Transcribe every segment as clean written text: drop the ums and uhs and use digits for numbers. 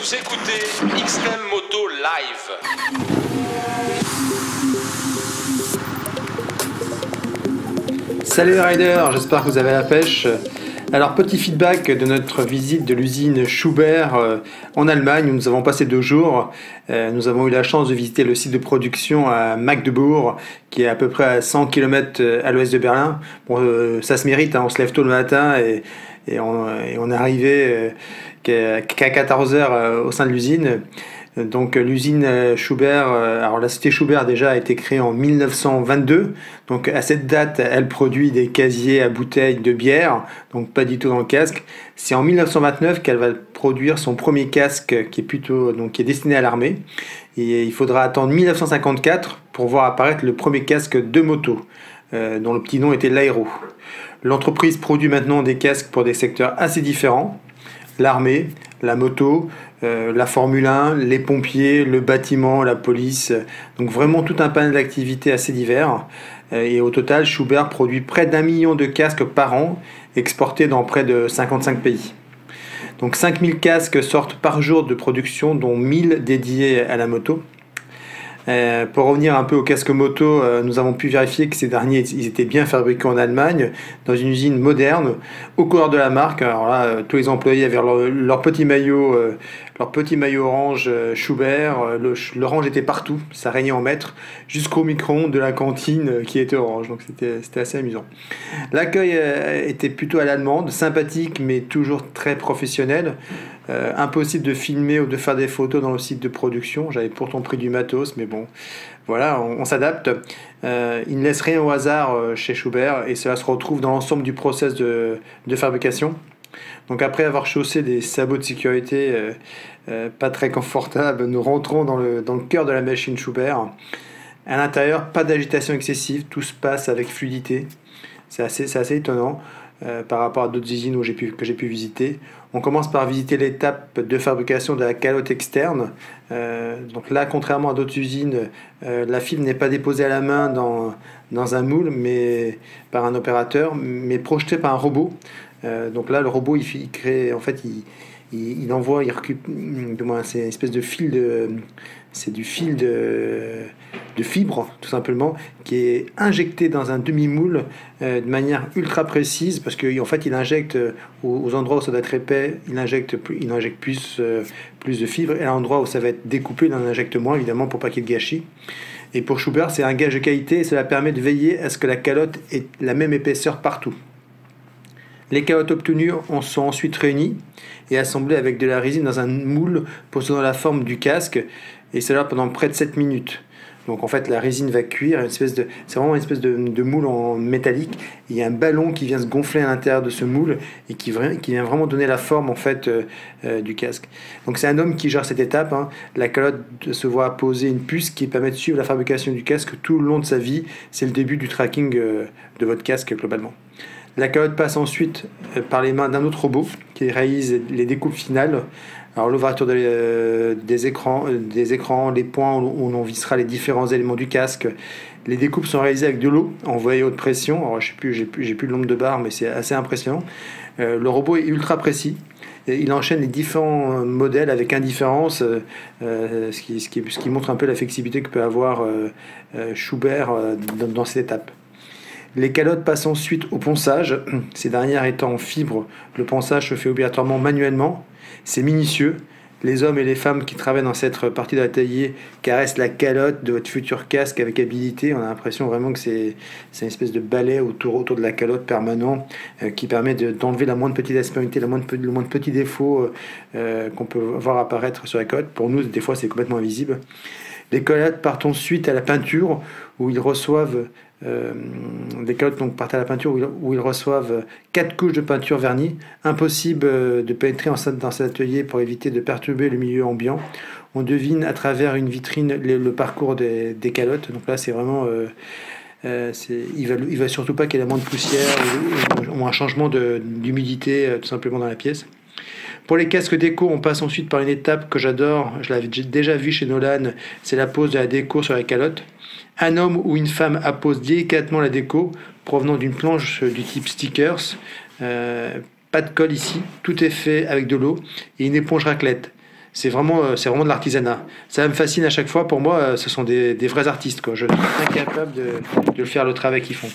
Vous écoutez XM Moto Live. Salut les riders, j'espère que vous avez la pêche. Alors petit feedback de notre visite de l'usine Schubert en Allemagne où nous avons passé 2 jours. Nous avons eu la chance de visiter le site de production à Magdebourg qui est à peu près à 100 km à l'ouest de Berlin. Bon, ça se mérite, hein, on se lève tôt le matin et on est arrivé qu'à 14h au sein de l'usine. Donc l'usine Schubert, alors la société Schubert déjà a été créée en 1922, donc à cette date elle produit des casiers à bouteilles de bière, donc pas du tout dans le casque. C'est en 1929 qu'elle va produire son premier casque qui est destiné à l'armée, et il faudra attendre 1954 pour voir apparaître le premier casque de moto, dont le petit nom était l'Aéro. L'entreprise produit maintenant des casques pour des secteurs assez différents: l'armée, la moto, la Formule 1, les pompiers, le bâtiment, la police, donc vraiment tout un panel d'activités assez divers. Et au total, Schubert produit près d'1 million de casques par an, exportés dans près de 55 pays. Donc 5000 casques sortent par jour de production, dont 1000 dédiés à la moto. Pour revenir un peu aux casques moto, nous avons pu vérifier que ces derniers ils étaient bien fabriqués en Allemagne, dans une usine moderne, aux couleurs de la marque. Alors là, tous les employés avaient leur petit maillot orange Schubert. L'orange était partout, ça régnait en maître, jusqu'au micro-ondes de la cantine qui était orange, donc c'était assez amusant. L'accueil était plutôt à l'allemande, sympathique mais toujours très professionnel. Impossible de filmer ou de faire des photos dans le site de production. J'avais pourtant pris du matos, mais bon, voilà, on s'adapte. Il ne laisse rien au hasard chez Schubert, et cela se retrouve dans l'ensemble du process de fabrication. Donc après avoir chaussé des sabots de sécurité pas très confortables, nous rentrons dans le cœur de la machine Schubert. À l'intérieur, pas d'agitation excessive, tout se passe avec fluidité. C'est assez étonnant par rapport à d'autres usines que j'ai pu visiter. On commence par visiter l'étape de fabrication de la calotte externe. Donc là, contrairement à d'autres usines, la fibre n'est pas déposée à la main dans un moule, mais par un opérateur, mais projetée par un robot. Donc là, le robot, il crée, en fait, il envoie, il récupère, c'est une espèce de fil c'est du fil de fibre, tout simplement, qui est injecté dans un demi-moule de manière ultra précise, parce qu'en fait, il injecte aux endroits où ça doit être épais, il injecte plus de fibres, et à l'endroit où ça va être découpé, il en injecte moins, évidemment, pour pas qu'il y ait de gâchis. Et pour Schubert, c'est un gage de qualité, et cela permet de veiller à ce que la calotte ait la même épaisseur partout. Les calottes obtenues sont ensuite réunies et assemblées avec de la résine dans un moule possédant la forme du casque, et cela pendant près de 7 minutes. Donc en fait la résine va cuire, c'est vraiment une espèce de moule en métallique. Il y a un ballon qui vient se gonfler à l'intérieur de ce moule et qui vient vraiment donner la forme en fait du casque. Donc c'est un homme qui gère cette étape, hein. La calotte se voit poser une puce qui permet de suivre la fabrication du casque tout le long de sa vie. C'est le début du tracking de votre casque globalement. La calotte passe ensuite par les mains d'un autre robot qui réalise les découpes finales. Alors l'ouverture des écrans, les points où l'on vissera les différents éléments du casque. Les découpes sont réalisées avec de l'eau envoyée à haute pression. Alors j'ai plus le nombre de barres, mais c'est assez impressionnant. Le robot est ultra précis. Et il enchaîne les différents modèles avec indifférence, ce qui montre un peu la flexibilité que peut avoir Schubert dans cette étape. Les calottes passent ensuite au ponçage. Ces dernières étant en fibre, le ponçage se fait obligatoirement manuellement. C'est minutieux. Les hommes et les femmes qui travaillent dans cette partie de l'atelier caressent la calotte de votre futur casque avec habileté. On a l'impression vraiment que c'est une espèce de balai autour de la calotte permanent qui permet d'enlever la moindre petite aspérité, le moindre petit défaut qu'on peut voir apparaître sur la calotte. Pour nous, des fois, c'est complètement invisible. Les calottes partent ensuite à la peinture où ils reçoivent des calottes donc partent à la peinture où ils reçoivent 4 couches de peinture vernie. Impossible de pénétrer dans cet atelier pour éviter de perturber le milieu ambiant. On devine à travers une vitrine le parcours des calottes. Donc là c'est vraiment il va surtout pas qu'il y ait la moindre poussière ou un changement d'humidité tout simplement dans la pièce. Pour les casques déco, on passe ensuite par une étape que j'adore, je l'avais déjà vu chez Nolan, c'est la pose de la déco sur la calotte. Un homme ou une femme appose délicatement la déco provenant d'une planche du type stickers. Pas de colle ici, tout est fait avec de l'eau et une éponge raclette. c'est vraiment de l'artisanat. Ça me fascine à chaque fois. Pour moi, ce sont des vrais artistes, quoi. Je suis incapable de faire le travail qu'ils font.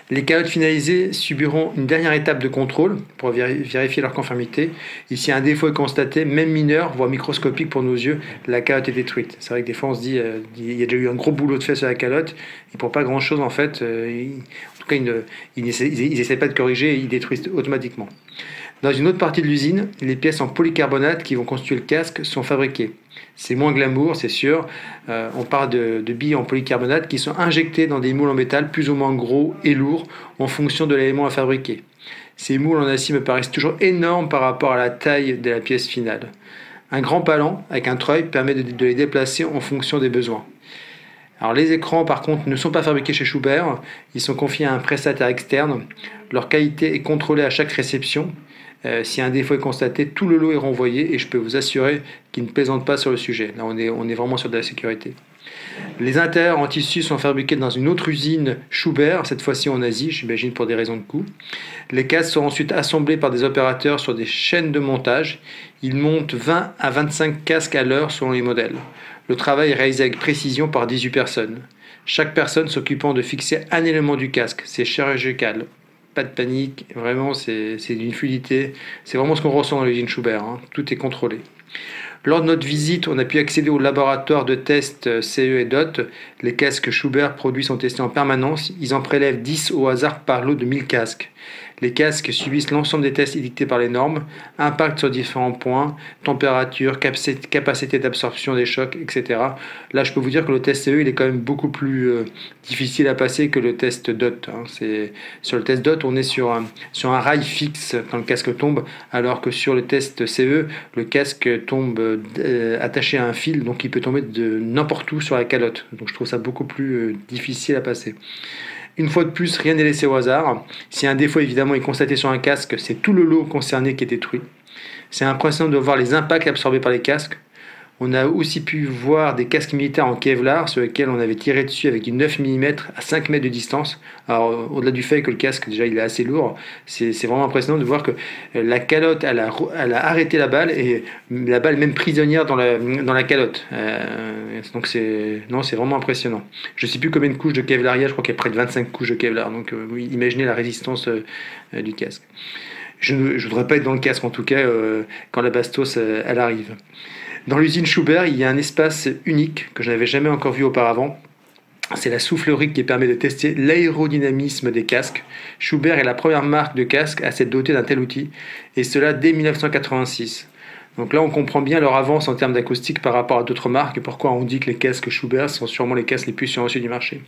Les calottes finalisées subiront une dernière étape de contrôle pour vérifier leur conformité. Et si un défaut est constaté, même mineur, voire microscopique pour nos yeux, la calotte est détruite. C'est vrai que des fois on se dit, il y a déjà eu un gros boulot de fait sur la calotte, et pour pas grand chose en fait, en tout cas ils n'essaient pas de corriger, et ils détruisent automatiquement. Dans une autre partie de l'usine, les pièces en polycarbonate qui vont constituer le casque sont fabriquées. C'est moins glamour, c'est sûr. On parle de billes en polycarbonate qui sont injectées dans des moules en métal plus ou moins gros et lourds en fonction de l'élément à fabriquer. Ces moules en acier me paraissent toujours énormes par rapport à la taille de la pièce finale. Un grand palan avec un treuil permet de les déplacer en fonction des besoins. Alors les écrans par contre ne sont pas fabriqués chez Schuber, ils sont confiés à un prestataire externe. Leur qualité est contrôlée à chaque réception. Si un défaut est constaté, tout le lot est renvoyé et je peux vous assurer qu'ils ne plaisantent pas sur le sujet. Là, on est vraiment sur de la sécurité. Les intérieurs en tissu sont fabriqués dans une autre usine Schuber, cette fois-ci en Asie, j'imagine pour des raisons de coût. Les casques sont ensuite assemblés par des opérateurs sur des chaînes de montage. Ils montent 20 à 25 casques à l'heure selon les modèles. Le travail est réalisé avec précision par 18 personnes. Chaque personne s'occupant de fixer un élément du casque. C'est chirurgical. Pas de panique, vraiment c'est d'une fluidité, c'est vraiment ce qu'on ressent dans l'usine Schuber, hein. Tout est contrôlé. Lors de notre visite, on a pu accéder au laboratoire de tests CE et DOT. Les casques Schuber produits sont testés en permanence, ils en prélèvent 10 au hasard par lot de 1000 casques. Les casques subissent l'ensemble des tests édictés par les normes, impact sur différents points, température, capacité d'absorption des chocs, etc. Là, je peux vous dire que le test CE, il est quand même beaucoup plus difficile à passer que le test DOT. Hein. Sur le test DOT, on est sur un rail fixe quand le casque tombe, alors que sur le test CE, le casque tombe attaché à un fil, donc il peut tomber de n'importe où sur la calotte. Donc je trouve ça beaucoup plus difficile à passer. Une fois de plus, rien n'est laissé au hasard. Si un défaut évidemment est constaté sur un casque, c'est tout le lot concerné qui est détruit. C'est impressionnant de voir les impacts absorbés par les casques. On a aussi pu voir des casques militaires en Kevlar sur lesquels on avait tiré dessus avec du 9 mm à 5 mètres de distance. Alors au-delà du fait que le casque déjà il est assez lourd, c'est vraiment impressionnant de voir que la calotte elle a arrêté la balle et la balle même prisonnière dans la calotte. Donc c'est vraiment impressionnant. Je ne sais plus combien de couches de Kevlar il y a, je crois qu'il y a près de 25 couches de Kevlar. Donc oui, imaginez la résistance du casque. Je ne voudrais pas être dans le casque en tout cas quand la bastos elle arrive. Dans l'usine Schuber, il y a un espace unique que je n'avais jamais encore vu auparavant. C'est la soufflerie qui permet de tester l'aérodynamisme des casques. Schuber est la première marque de casque à s'être dotée d'un tel outil, et cela dès 1986. Donc là, on comprend bien leur avance en termes d'acoustique par rapport à d'autres marques, et pourquoi on dit que les casques Schuber sont sûrement les casques les plus silencieux du marché.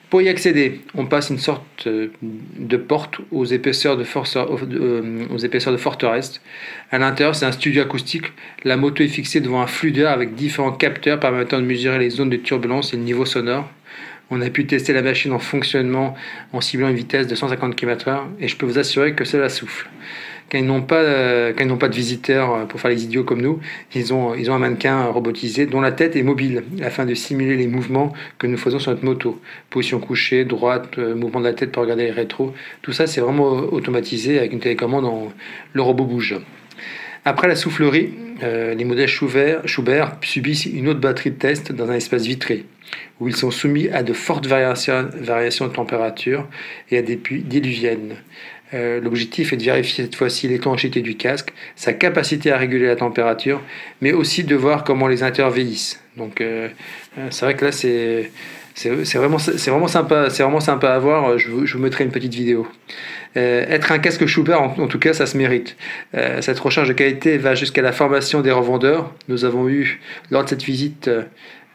Pour y accéder, on passe une sorte de porte aux épaisseurs de forteresse. À l'intérieur, c'est un studio acoustique. La moto est fixée devant un flûdeur avec différents capteurs permettant de mesurer les zones de turbulence et le niveau sonore. On a pu tester la machine en fonctionnement en ciblant une vitesse de 150 km/h et je peux vous assurer que cela souffle. Quand ils n'ont pas de visiteurs pour faire les idiots comme nous, ils ont un mannequin robotisé dont la tête est mobile afin de simuler les mouvements que nous faisons sur notre moto. Position couchée, droite, mouvement de la tête pour regarder les rétros. Tout ça, c'est vraiment automatisé avec une télécommande. Le robot bouge. Après la soufflerie, les modèles Schuber subissent une autre batterie de test dans un espace vitré, où ils sont soumis à de fortes variations de température et à des pluies diluviennes. L'objectif est de vérifier cette fois-ci l'étanchéité du casque, sa capacité à réguler la température, mais aussi de voir comment les intérieurs vieillissent. Donc c'est vrai que là c'est vraiment sympa à voir. Je vous mettrai une petite vidéo. Être un casque Schuber, en tout cas, ça se mérite. Cette recherche de qualité va jusqu'à la formation des revendeurs. Nous avons eu lors de cette visite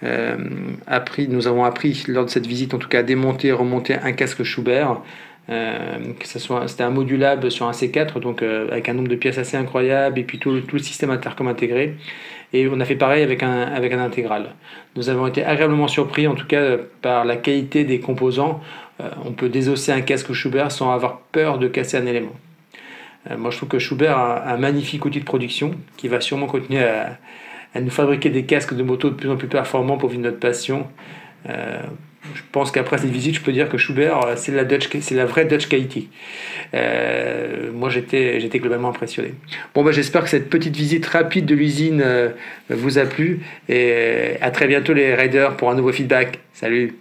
nous avons appris lors de cette visite en tout cas à démonter et remonter un casque Schuber. C'était un modulable sur un C4, donc avec un nombre de pièces assez incroyable et puis tout le système intercom intégré. Et on a fait pareil avec un intégral. Nous avons été agréablement surpris en tout cas par la qualité des composants. On peut désosser un casque Schuber sans avoir peur de casser un élément. Moi je trouve que Schuber a un magnifique outil de production qui va sûrement continuer à nous fabriquer des casques de moto de plus en plus performants pour vivre notre passion. Je pense qu'après cette visite, je peux dire que Schubert, c'est la vraie Dutch quality. Moi, j'étais globalement impressionné. Bon, j'espère que cette petite visite rapide de l'usine vous a plu. Et à très bientôt les riders pour un nouveau feedback. Salut!